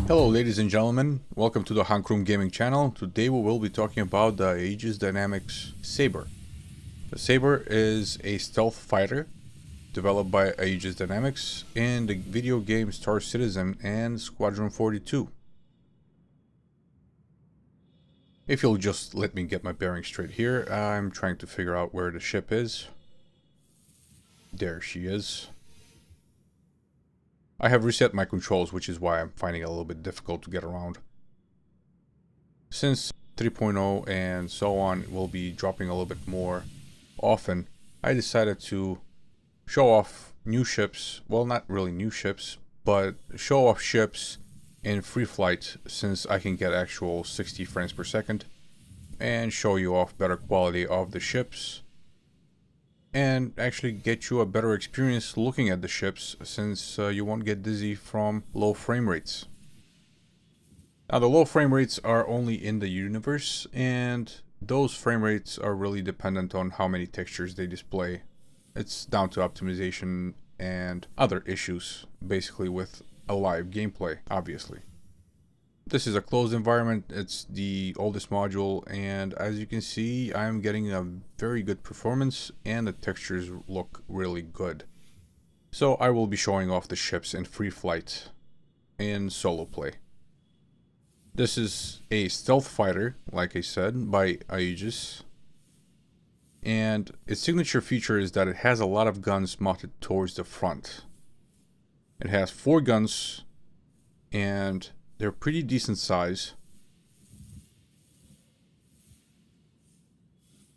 Hello ladies and gentlemen, welcome to the Hankrum Gaming channel. Today we will be talking about the Aegis Dynamics Sabre. The Sabre is a stealth fighter developed by Aegis Dynamics in the video game Star Citizen and Squadron 42. If you'll just let me get my bearings straight here, I'm trying to figure out where the ship is. There she is. I have reset my controls, which is why I'm finding it a little bit difficult to get around. Since 3.0 and so on will be dropping a little bit more often, I decided to show off new ships. Well, not really new ships, but show off ships in free flight, since I can get actual 60 frames per second and show you off better quality of the ships and actually get you a better experience looking at the ships, since you won't get dizzy from low frame rates. Now, the low frame rates are only in the universe, and those frame rates are really dependent on how many textures they display. It's down to optimization and other issues, basically, with a live gameplay, obviously. This is a closed environment, it's the oldest module, and as you can see, I'm getting a very good performance and the textures look really good. So I will be showing off the ships in free flight in solo play. This is a stealth fighter, like I said, by Aegis. And its signature feature is that it has a lot of guns mounted towards the front. It has 4 guns, and they're pretty decent size.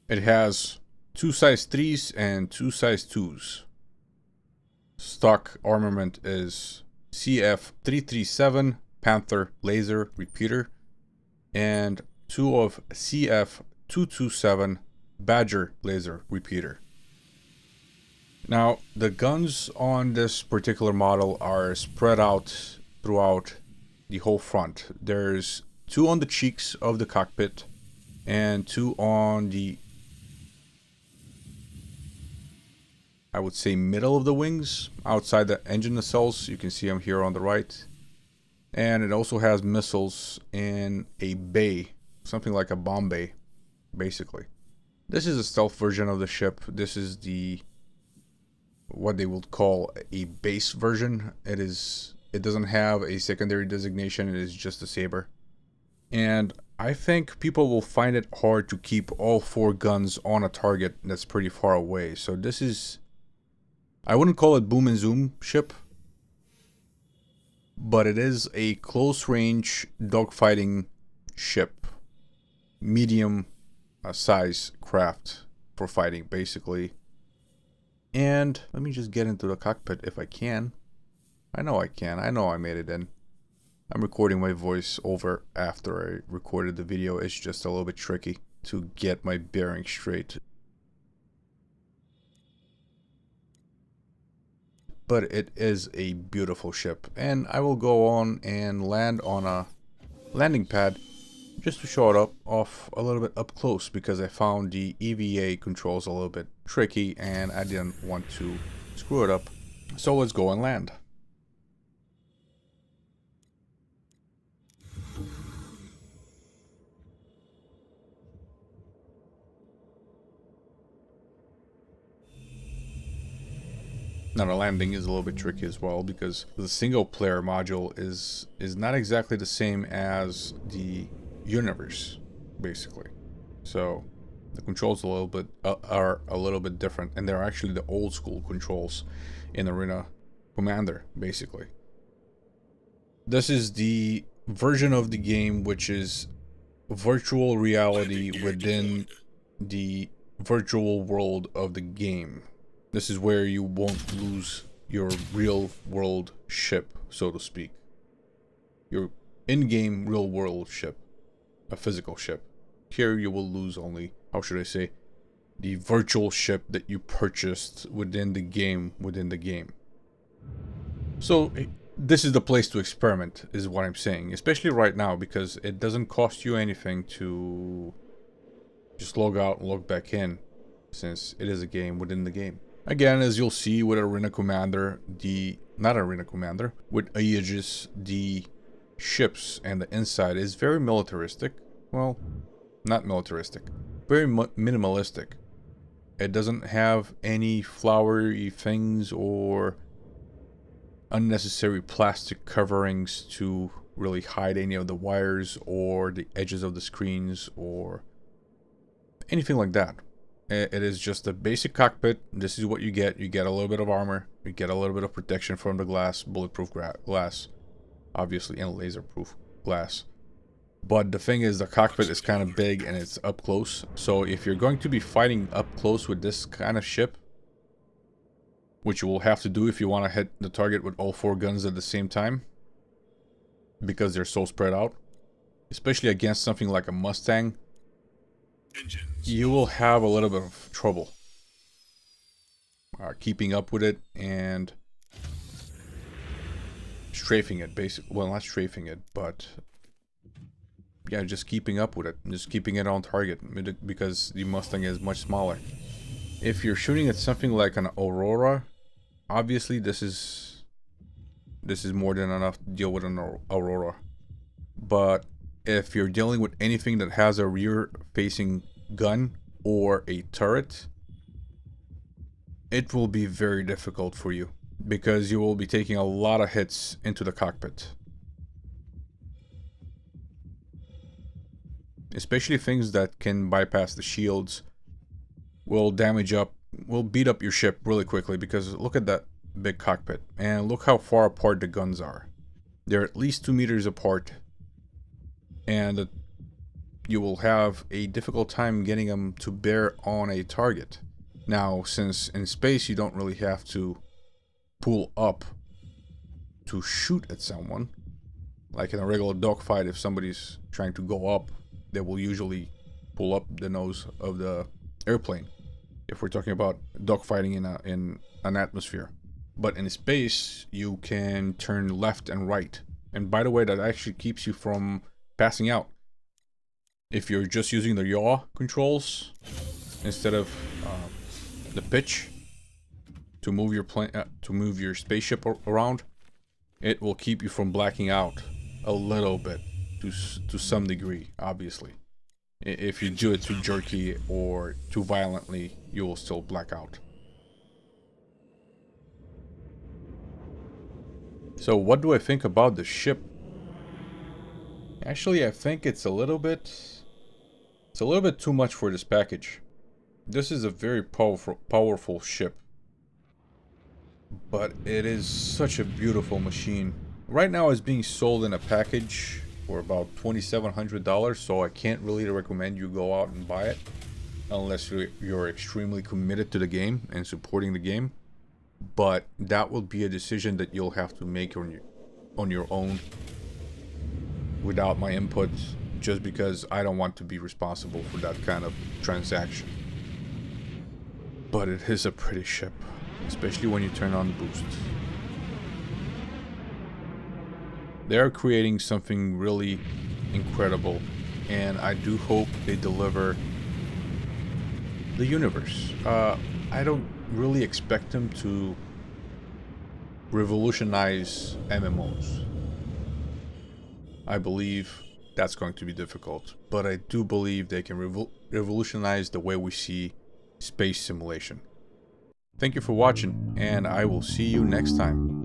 It has 2 size 3s and 2 size 2s. Stock armament is CF337 Panther laser repeater and 2 of CF227 Badger laser repeater. Now, the guns on this particular model are spread out throughout the whole front. There's 2 on the cheeks of the cockpit and 2 on the, I would say, middle of the wings, outside the engine nacelles. You can see them here on the right. And it also has missiles in a bay, something like a bomb bay, basically. This is a stealth version of the ship. This is what they would call a base version. It doesn't have a secondary designation, it is just a Sabre. And I think people will find it hard to keep all 4 guns on a target that's pretty far away. So this is, I wouldn't call it boom and zoom ship, but it is a close range dogfighting ship. Medium size craft for fighting, basically. And let me just get into the cockpit if I can. I know I can. I know I made it in. I'm recording my voice over after I recorded the video. It's just a little bit tricky to get my bearings straight. But it is a beautiful ship. And I will go on and land on a landing pad just to show it off a little bit up close, because I found the EVA controls a little bit tricky and I didn't want to screw it up. So let's go and land. Now, the landing is a little bit tricky as well, because the single player module is not exactly the same as the universe, basically. So the controls are a little bit different, and they're actually the old school controls in Arena Commander, basically. This is the version of the game which is virtual reality within the virtual world of the game. This is where you won't lose your real world ship, so to speak. Your in-game real world ship. A physical ship. Here you will lose only, how should I say, the virtual ship that you purchased within the game So this is the place to experiment, is what I'm saying. Especially right now, because it doesn't cost you anything to just log out and log back in, since it is a game within the game. Again, as you'll see with Arena Commander, not Arena Commander, with Aegis, the ships and the inside is very militaristic. Well, not militaristic, very minimalistic. It doesn't have any flowery things or unnecessary plastic coverings to really hide any of the wires or the edges of the screens or anything like that. It is just a basic cockpit. This is what you get. You get a little bit of armor. You get a little bit of protection from the glass, bulletproof glass, obviously, and laser-proof glass. But the thing is, the cockpit is kind of big and it's up close. So if you're going to be fighting up close with this kind of ship, which you will have to do if you want to hit the target with all 4 guns at the same time, because they're so spread out, especially against something like a Mustang, you will have a little bit of trouble keeping up with it and strafing it, basically. Well, not strafing it, but yeah, just keeping up with it, just keeping it on target, because the Mustang is much smaller. If you're shooting at something like an Aurora, obviously this is more than enough to deal with an Aurora. But if you're dealing with anything that has a rear-facing gun or a turret, it will be very difficult for you, because you will be taking a lot of hits into the cockpit. Especially things that can bypass the shields will beat up your ship really quickly, because look at that big cockpit and look how far apart the guns are. They're at least 2 meters apart, and you will have a difficult time getting them to bear on a target. Now, since in space you don't really have to pull up to shoot at someone, like in a regular dogfight, if somebody's trying to go up, they will usually pull up the nose of the airplane, if we're talking about dogfighting in an atmosphere. But in space, you can turn left and right. And by the way, that actually keeps you from passing out. If you're just using the yaw controls instead of the pitch to move your plane, to move your spaceship around, it will keep you from blacking out a little bit, to some degree, obviously. If you do it too jerky or too violently, you will still black out. So what do I think about the ship? Actually, I think it's a little bit too much for this package. This is a very powerful ship, but it is such a beautiful machine. Right now it's being sold in a package for about $2,700, so I can't really recommend you go out and buy it unless you're extremely committed to the game and supporting the game. But that will be a decision that you'll have to make on your own without my input, just because I don't want to be responsible for that kind of transaction. But it is a pretty ship, especially when you turn on the boost. They're creating something really incredible, and I do hope they deliver the universe. I don't really expect them to revolutionize MMOs. I believe that's going to be difficult, but I do believe they can revolutionize the way we see space simulation. Thank you for watching, and I will see you next time.